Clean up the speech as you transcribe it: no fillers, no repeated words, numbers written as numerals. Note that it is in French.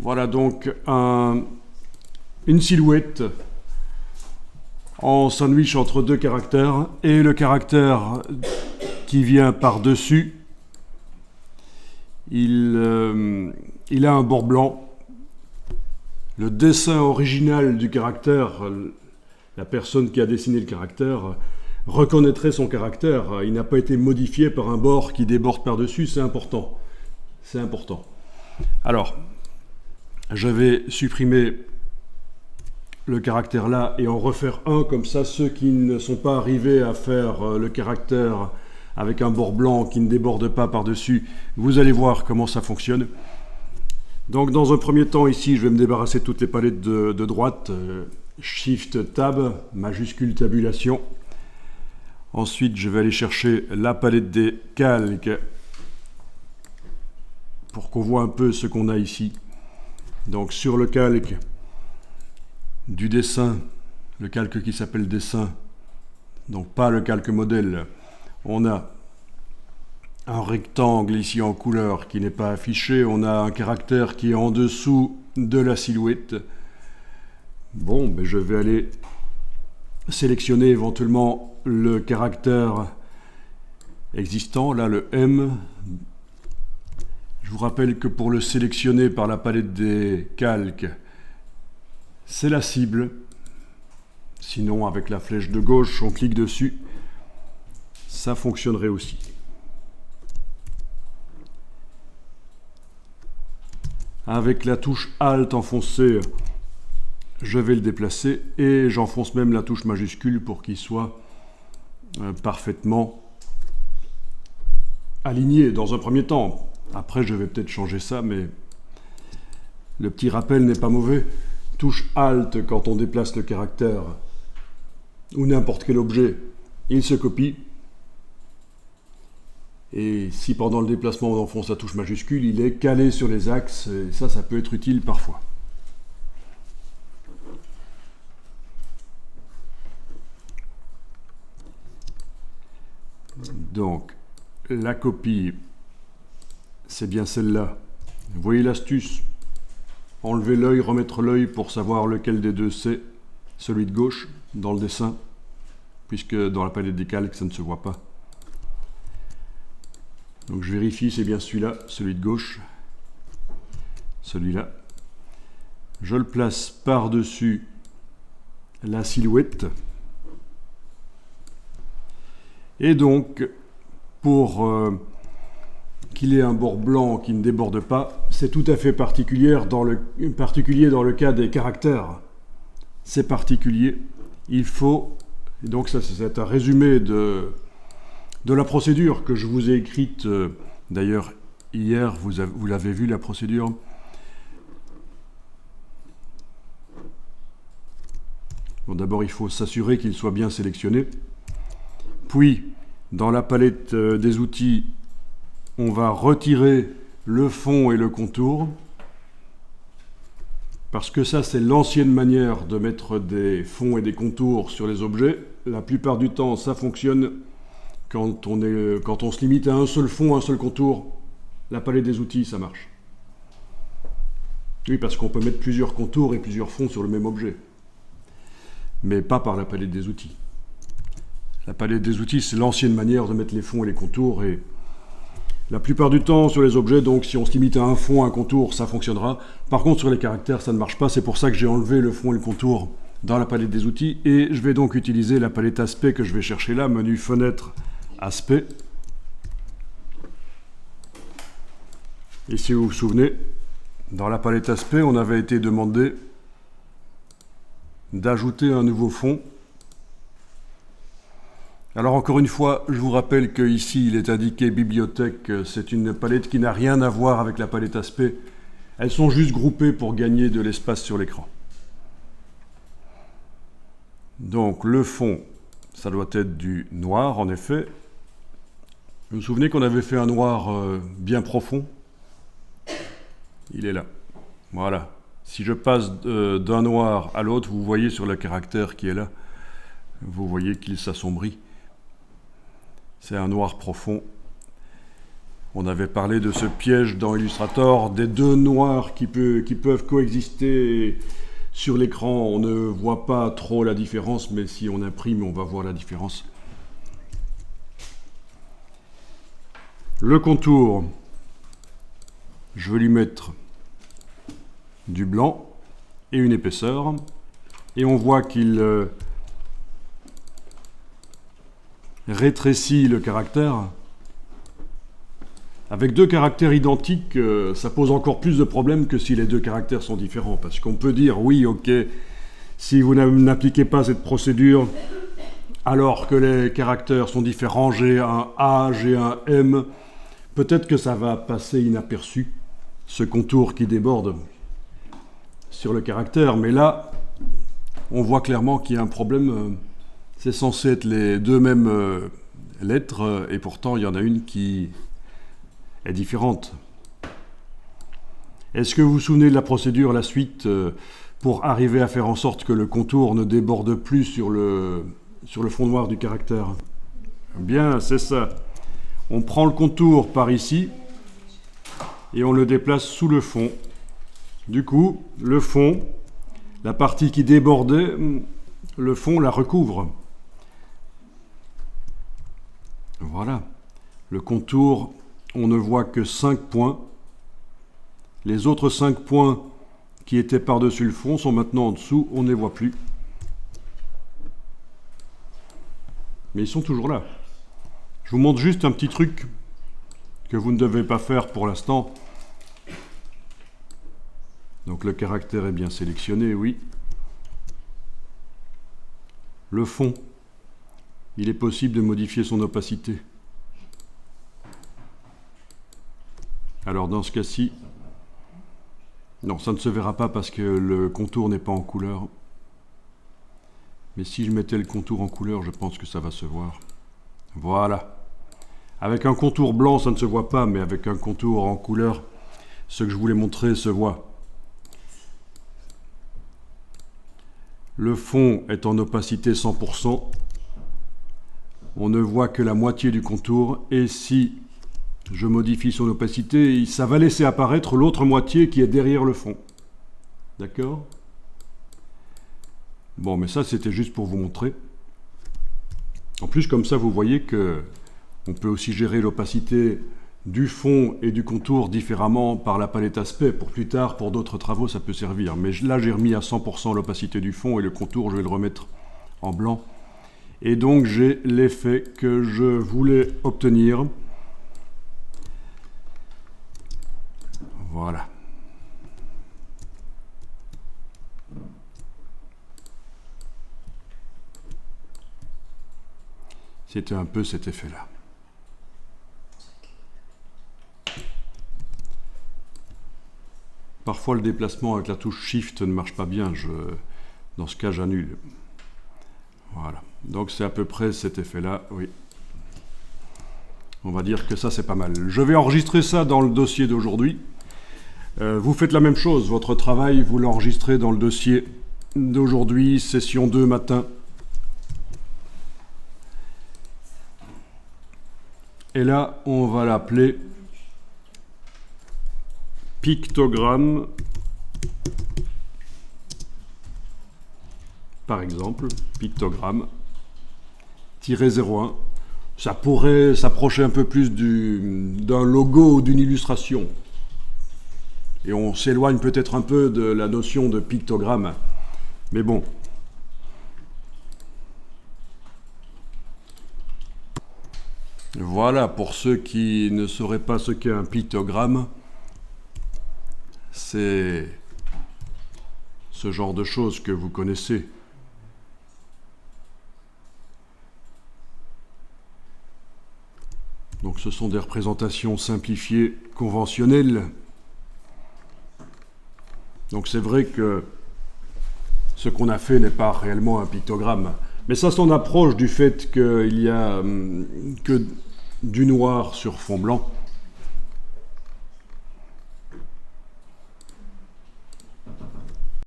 Voilà donc une silhouette en sandwich entre deux caractères, et le caractère qui vient par-dessus, il a un bord blanc. Le dessin original du caractère, la personne qui a dessiné le caractère reconnaîtrait son caractère. Il n'a pas été modifié par un bord qui déborde par-dessus, c'est important. C'est important. Alors, je vais supprimer le caractère là et en refaire un, comme ça ceux qui ne sont pas arrivés à faire le caractère avec un bord blanc qui ne déborde pas par-dessus, vous allez voir comment ça fonctionne. Donc dans un premier temps ici, je vais me débarrasser de toutes les palettes de droite, Shift Tab, majuscule tabulation. Ensuite, je vais aller chercher la palette des calques pour qu'on voit un peu ce qu'on a ici. Donc sur le calque du dessin, le calque qui s'appelle dessin, donc pas le calque modèle, on a un rectangle ici en couleur qui n'est pas affiché, on a un caractère qui est en dessous de la silhouette. Bon, ben je vais aller sélectionner éventuellement le caractère existant, là le M. Je vous rappelle que pour le sélectionner par la palette des calques, c'est la cible. Sinon, avec la flèche de gauche, on clique dessus. Ça fonctionnerait aussi. Avec la touche Alt enfoncée, je vais le déplacer et j'enfonce même la touche majuscule pour qu'il soit parfaitement aligné dans un premier temps. Après, je vais peut-être changer ça, mais le petit rappel n'est pas mauvais. Touche Alt quand on déplace le caractère ou n'importe quel objet, il se copie. Et si pendant le déplacement on enfonce la touche majuscule, il est calé sur les axes, et ça peut être utile parfois. Donc, la copie, c'est bien celle-là. Vous voyez l'astuce? Enlever l'œil, remettre l'œil pour savoir lequel des deux c'est, celui de gauche, dans le dessin, puisque dans la palette des calques, ça ne se voit pas. Donc je vérifie, c'est bien celui-là, celui de gauche, celui-là. Je le place par-dessus la silhouette. Et donc, pour qu'il ait un bord blanc qui ne déborde pas, c'est tout à fait particulier dans le cas des caractères. C'est particulier. Il faut, et donc ça c'est un résumé de la procédure que je vous ai écrite, d'ailleurs hier, vous l'avez vu la procédure. Bon, d'abord il faut s'assurer qu'il soit bien sélectionné. Puis, dans la palette des outils, on va retirer le fond et le contour, parce que ça c'est l'ancienne manière de mettre des fonds et des contours sur les objets. La plupart du temps ça fonctionne quand on se limite à un seul fond, un seul contour. La palette des outils, ça marche. Oui, parce qu'on peut mettre plusieurs contours et plusieurs fonds sur le même objet, mais pas par la palette des outils. La palette des outils, c'est l'ancienne manière de mettre les fonds et les contours, et la plupart du temps sur les objets, donc si on se limite à un fond, un contour, ça fonctionnera. Par contre sur les caractères, ça ne marche pas, c'est pour ça que j'ai enlevé le fond et le contour dans la palette des outils, et je vais donc utiliser la palette aspect que je vais chercher là, menu fenêtre, aspect. Et si vous vous souvenez, dans la palette aspect, on avait été demandé d'ajouter un nouveau fond. Alors encore une fois, je vous rappelle qu'ici il est indiqué bibliothèque, c'est une palette qui n'a rien à voir avec la palette aspect. Elles sont juste groupées pour gagner de l'espace sur l'écran. Donc le fond, ça doit être du noir en effet. Vous vous souvenez qu'on avait fait un noir bien profond? Il est là. Voilà. Si je passe d'un noir à l'autre, vous voyez sur le caractère qui est là, vous voyez qu'il s'assombrit. C'est un noir profond. On avait parlé de ce piège dans Illustrator, des deux noirs qui peuvent coexister sur l'écran. On ne voit pas trop la différence, mais si on imprime, on va voir la différence. Le contour, je vais lui mettre du blanc et une épaisseur. Et on voit qu'il rétrécit le caractère. Avec deux caractères identiques, ça pose encore plus de problèmes que si les deux caractères sont différents. Parce qu'on peut dire, oui, ok, si vous n'appliquez pas cette procédure, alors que les caractères sont différents, j'ai un A, j'ai un M, peut-être que ça va passer inaperçu, ce contour qui déborde sur le caractère. Mais là, on voit clairement qu'il y a un problème. C'est censé être les deux mêmes lettres, et pourtant il y en a une qui est différente. Est-ce que vous vous souvenez de la procédure, la suite, pour arriver à faire en sorte que le contour ne déborde plus sur le fond noir du caractère? Bien, c'est ça. On prend le contour par ici et on le déplace sous le fond. Du coup, le fond, la partie qui débordait, le fond la recouvre. Voilà. Le contour, on ne voit que 5 points. Les autres 5 points qui étaient par-dessus le fond sont maintenant en dessous, on ne les voit plus. Mais ils sont toujours là. Je vous montre juste un petit truc que vous ne devez pas faire pour l'instant. Donc le caractère est bien sélectionné, oui. Le fond, il est possible de modifier son opacité. Alors dans ce cas-ci, non, ça ne se verra pas parce que le contour n'est pas en couleur. Mais si je mettais le contour en couleur, je pense que ça va se voir. Voilà. Avec un contour blanc, ça ne se voit pas, mais avec un contour en couleur, ce que je voulais montrer se voit. Le fond est en opacité 100%. On ne voit que la moitié du contour. Et si je modifie son opacité, ça va laisser apparaître l'autre moitié qui est derrière le fond. D'accord ? Bon, mais ça, c'était juste pour vous montrer. En plus, comme ça, vous voyez que on peut aussi gérer l'opacité du fond et du contour différemment par la palette aspect. Pour plus tard, pour d'autres travaux, ça peut servir. Mais là, j'ai remis à 100% l'opacité du fond et le contour, je vais le remettre en blanc. Et donc, j'ai l'effet que je voulais obtenir. Voilà. C'était un peu cet effet-là. Parfois, le déplacement avec la touche Shift ne marche pas bien. Dans ce cas, j'annule. Voilà. Donc, c'est à peu près cet effet-là, oui. On va dire que ça, c'est pas mal. Je vais enregistrer ça dans le dossier d'aujourd'hui. Vous faites la même chose. Votre travail, vous l'enregistrez dans le dossier d'aujourd'hui, session 2 matin. Et là, on va l'appeler pictogramme, par exemple, pictogramme, -01. Ça pourrait s'approcher un peu plus d'un logo ou d'une illustration. Et on s'éloigne peut-être un peu de la notion de pictogramme. Mais bon. Voilà, pour ceux qui ne sauraient pas ce qu'est un pictogramme, c'est ce genre de choses que vous connaissez. Donc ce sont des représentations simplifiées conventionnelles. Donc c'est vrai que ce qu'on a fait n'est pas réellement un pictogramme. Mais ça s'en approche du fait qu'il y a que du noir sur fond blanc.